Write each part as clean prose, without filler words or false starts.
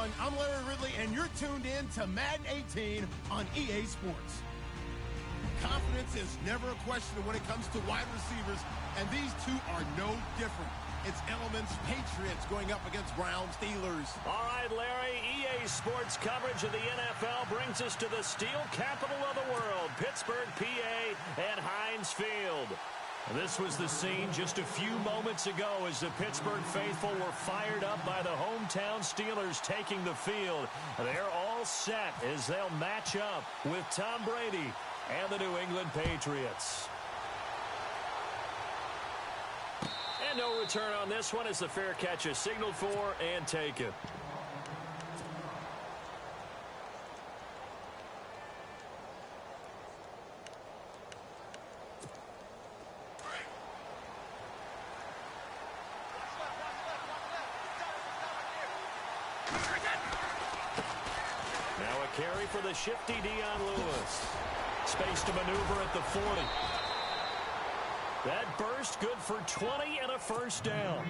everyone. I'm Larry Ridley, and you're tuned in to Madden 18 on EA Sports. Confidence is never a question when it comes to wide receivers, and these two are no different. It's Elements Patriots going up against Brown Steelers. All right, Larry, EA Sports coverage of the NFL brings us to the steel capital of the world, Pittsburgh, PA, and Heinz Field. This was the scene just a few moments ago as the Pittsburgh faithful were fired up by the hometown Steelers taking the field. They're all set as they'll match up with Tom Brady and the New England Patriots. And no return on this one as the fair catch is signaled for and taken. Carry for the shifty Dion Lewis. Space to maneuver at the 40. That burst good for 20 and a first down.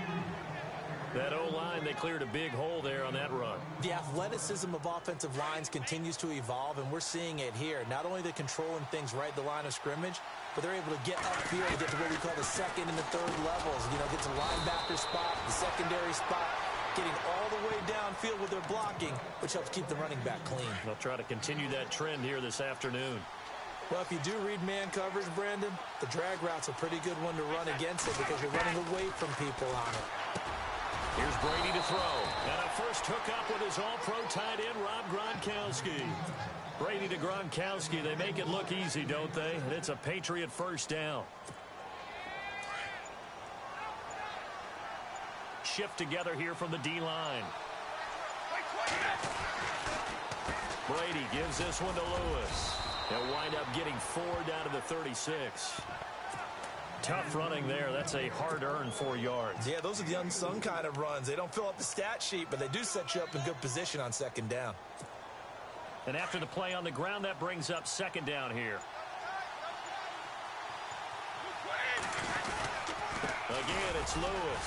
That O-line, they cleared a big hole there on that run. The athleticism of offensive lines continues to evolve, and we're seeing it here. Not only they're controlling things right at the line of scrimmage, but they're able to get upfield to get to what we call the second and the third levels. You know, get to the linebacker spot, the secondary spot, getting all the way downfield with their blocking, which helps keep the running back clean. They'll try to continue that trend here this afternoon. Well, if you do read man coverage, Brandon, the drag route's a pretty good one to run against it because you're running away from people on it. Here's Brady to throw. And a first hookup with his all-pro tight end, Rob Gronkowski. Brady to Gronkowski. They make it look easy, don't they? And it's a Patriot first down. Shift together here from the D-line. Brady gives this one to Lewis. He'll wind up getting 4 down to the 36. Tough running there. That's a hard-earned 4 yards. Yeah, those are the unsung kind of runs. They don't fill up the stat sheet, but they do set you up in good position on second down. And after the play on the ground, that brings up second down here. Again, it's Lewis.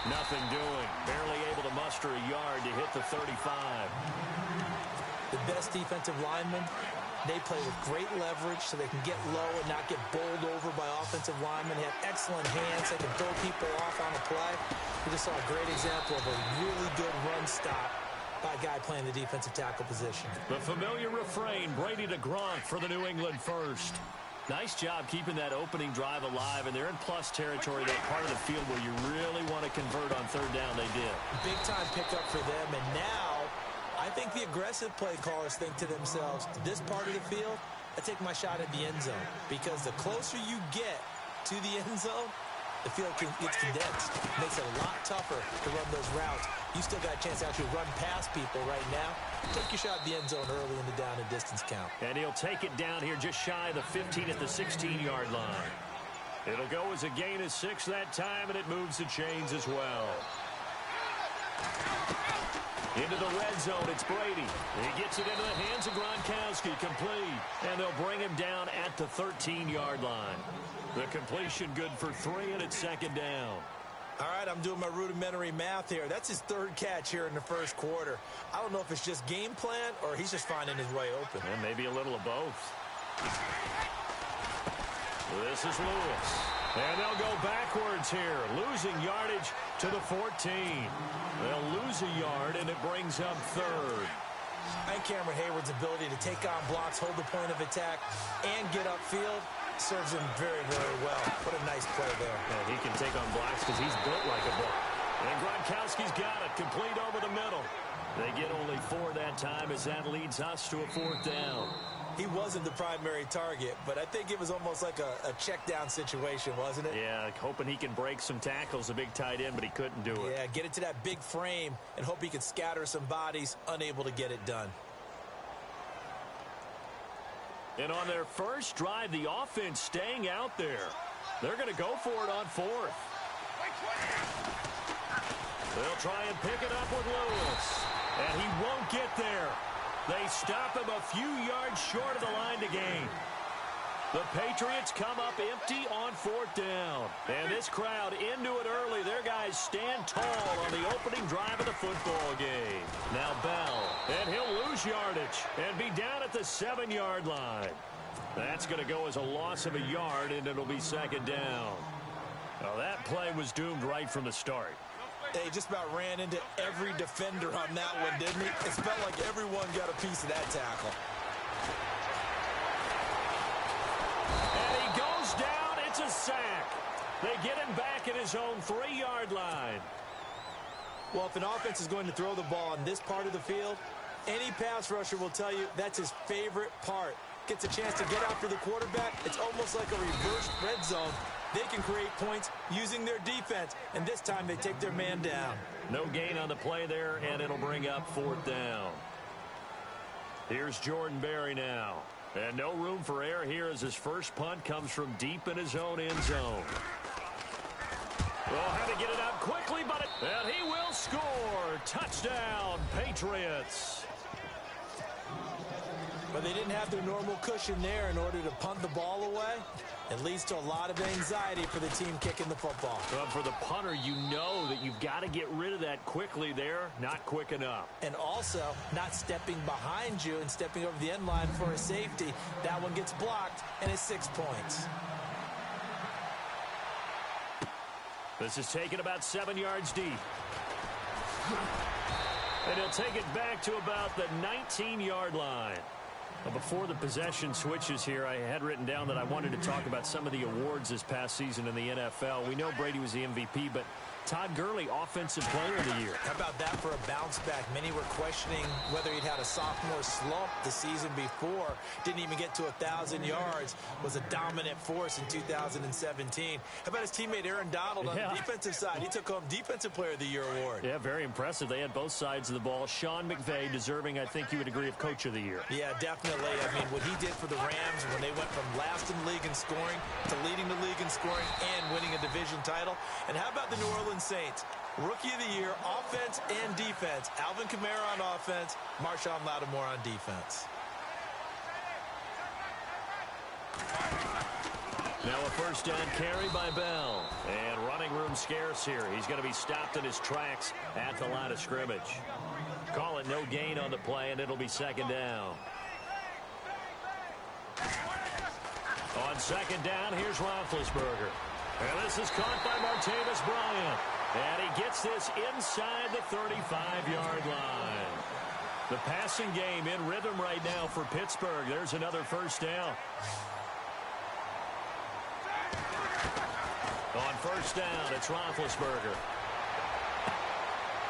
Nothing doing. Barely able to muster a yard to hit the 35. The best defensive linemen, they play with great leverage so they can get low and not get bowled over by offensive linemen. They have excellent hands. They can throw people off on a play. We just saw a great example of a really good run stop by a guy playing the defensive tackle position. The familiar refrain, Brady to Gronk for the New England first. Nice job keeping that opening drive alive, and they're in plus territory, that part of the field where you really want to convert on third down. They did. Big-time pickup for them, and now I think the aggressive play callers think to themselves, this part of the field, I take my shot at the end zone, because the closer you get to the end zone, the field gets condensed. It makes it a lot tougher to run those routes. You still got a chance to actually run past people right now. Take your shot at the end zone early in the down and distance count. And he'll take it down here just shy of the 15 at the 16-yard line. It'll go as a gain of 6 that time, and it moves the chains as well. Into the red zone, it's Brady. He gets it into the hands of Gronkowski, complete. And they'll bring him down at the 13-yard line. The completion good for 3, and it's second down. All right, I'm doing my rudimentary math here. That's his 3rd catch here in the first quarter. I don't know if it's just game plan or he's just finding his way open. And maybe a little of both. This is Lewis. And they'll go backwards here, losing yardage to the 14. They'll lose a yard, and it brings up 3rd. I think Cameron Hayward's ability to take on blocks, hold the point of attack, and get upfield serves him very, very well. What a nice play there. And he can take on blocks because he's built like a block. And Gronkowski's got it, complete over the middle. They get only 4 that time as that leads us to a 4th down. He wasn't the primary target, but I think it was almost like a check down situation, wasn't it? Yeah, like hoping he can break some tackles, a big tight end, but he couldn't do it. Yeah, get it to that big frame and hope he could scatter some bodies, unable to get it done. And on their first drive, the offense staying out there. They're going to go for it on 4th. They'll try and pick it up with Lewis. And he won't get there. They stop him a few yards short of the line to gain. The Patriots come up empty on 4th down. And this crowd into it early. Their guys stand tall on the opening drive of the football game. Now Bell, and he'll lose yardage and be down at the 7-yard line. That's going to go as a loss of a yard, and it'll be 2nd down. Well, that play was doomed right from the start. They just about ran into every defender on that one, didn't he? It felt like everyone got a piece of that tackle. And he goes down. It's a sack. They get him back at his own 3-yard line. Well, if an offense is going to throw the ball in this part of the field, any pass rusher will tell you that's his favorite part. Gets a chance to get after the quarterback. It's almost like a reverse red zone. They can create points using their defense, and this time they take their man down. No gain on the play there, and it'll bring up 4th down. Here's Jordan Berry now. And no room for error here as his first punt comes from deep in his own end zone. Well, had to get it out quickly, and he will score. Touchdown, Patriots. But they didn't have their normal cushion there in order to punt the ball away. It leads to a lot of anxiety for the team kicking the football. Well, for the punter, you know that you've got to get rid of that quickly there. Not quick enough. And also, not stepping behind you and stepping over the end line for a safety. That one gets blocked, and it's 6 points. This is taken about 7 yards deep. And he'll take it back to about the 19-yard line. Well, before the possession switches here, I had written down that I wanted to talk about some of the awards this past season in the NFL. We know Brady was the MVP, but Todd Gurley, Offensive Player of the Year. How about that for a bounce back? Many were questioning whether he'd had a sophomore slump the season before. Didn't even get to 1,000 yards. Was a dominant force in 2017. How about his teammate Aaron Donald on the defensive side? He took home Defensive Player of the Year award. Yeah, very impressive. They had both sides of the ball. Sean McVay deserving, I think you would agree, of Coach of the Year. Yeah, definitely. I mean, what he did for the Rams when they went from last in the league in scoring to leading the league in scoring and winning a division title. And how about the New Orleans Saints? Rookie of the Year, offense and defense. Alvin Kamara on offense, Marshawn Lattimore on defense. Now a first down carry by Bell. And running room scarce here. He's going to be stopped in his tracks at the line of scrimmage. Call it no gain on the play, and it'll be 2nd down. On 2nd down, here's Roethlisberger. And this is caught by Martavis Bryant. And he gets this inside the 35-yard line. The passing game in rhythm right now for Pittsburgh. There's another first down. On first down, it's Roethlisberger.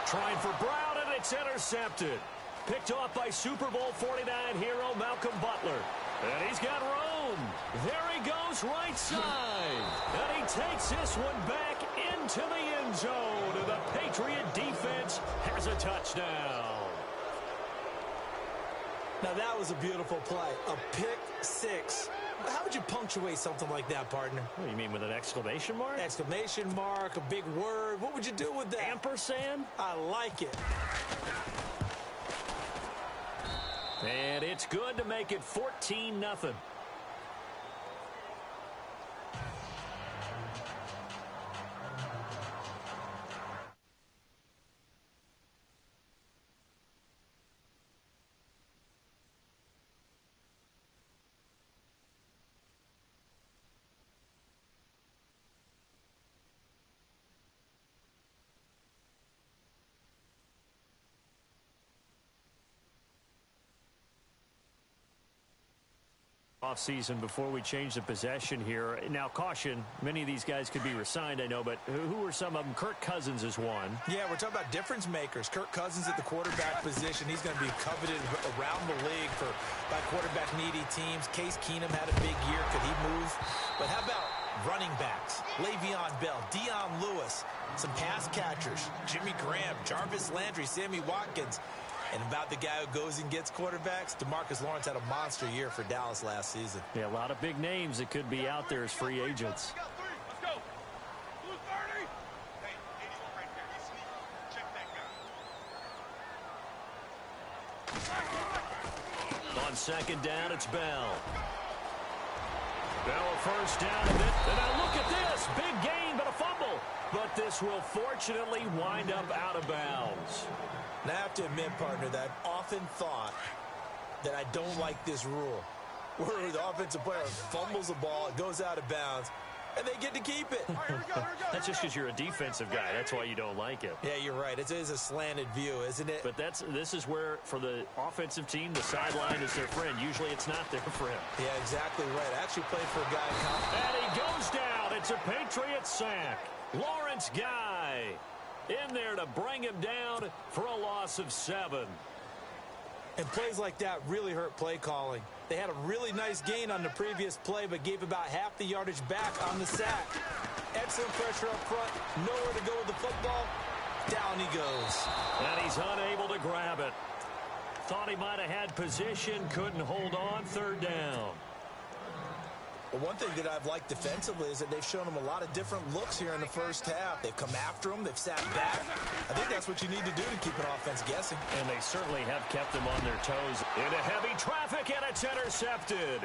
Trying for Brown, and it's intercepted. Picked off by Super Bowl 49 hero Malcolm Butler. And he's got room. There he goes right side. And he takes this one back into the end zone. And the Patriot defense has a touchdown. Now that was a beautiful play. A pick six. How would you punctuate something like that, partner? What do you mean, with an exclamation mark? Exclamation mark, a big word. What would you do with that? Ampersand? I like it. And it's good to make it 14-0. Off-season before we change the possession here. Now, caution, many of these guys could be resigned, I know, but who are some of them? Kirk Cousins is one. Yeah, we're talking about difference makers. Kirk Cousins at the quarterback position. He's going to be coveted around the league by quarterback-needy teams. Case Keenum had a big year. Could he move? But how about running backs? Le'Veon Bell, Dion Lewis, some pass catchers, Jimmy Graham, Jarvis Landry, Sammy Watkins. And about the guy who goes and gets quarterbacks, DeMarcus Lawrence had a monster year for Dallas last season. Yeah, a lot of big names that could be out there as free agents. On second down, it's Bell. first down of it. And now look at this. Big gain, but a fumble. But this will fortunately wind up out of bounds. Now, I have to admit, partner, that I've often thought that I don't like this rule, where the offensive player fumbles the ball, it goes out of bounds, and they get to keep it. Here we go. That's just because you're a defensive guy. That's why you don't like it. Yeah, you're right. It is a slanted view, isn't it? But this is where, for the offensive team, the sideline is their friend. Usually it's not their friend. Yeah, exactly right. I actually played for a guy in college. And he goes down. It's a Patriot sack. Lawrence Guy in there to bring him down for a loss of 7. And plays like that really hurt play calling. They had a really nice gain on the previous play, but gave about half the yardage back on the sack. Excellent pressure up front. Nowhere to go with the football. Down he goes. And he's unable to grab it. Thought he might have had position. Couldn't hold on. 3rd down. Well, one thing that I've liked defensively is that they've shown them a lot of different looks here in the first half. They've come after them. They've sat back. I think that's what you need to do to keep an offense guessing. And they certainly have kept them on their toes. Into heavy traffic, and it's intercepted.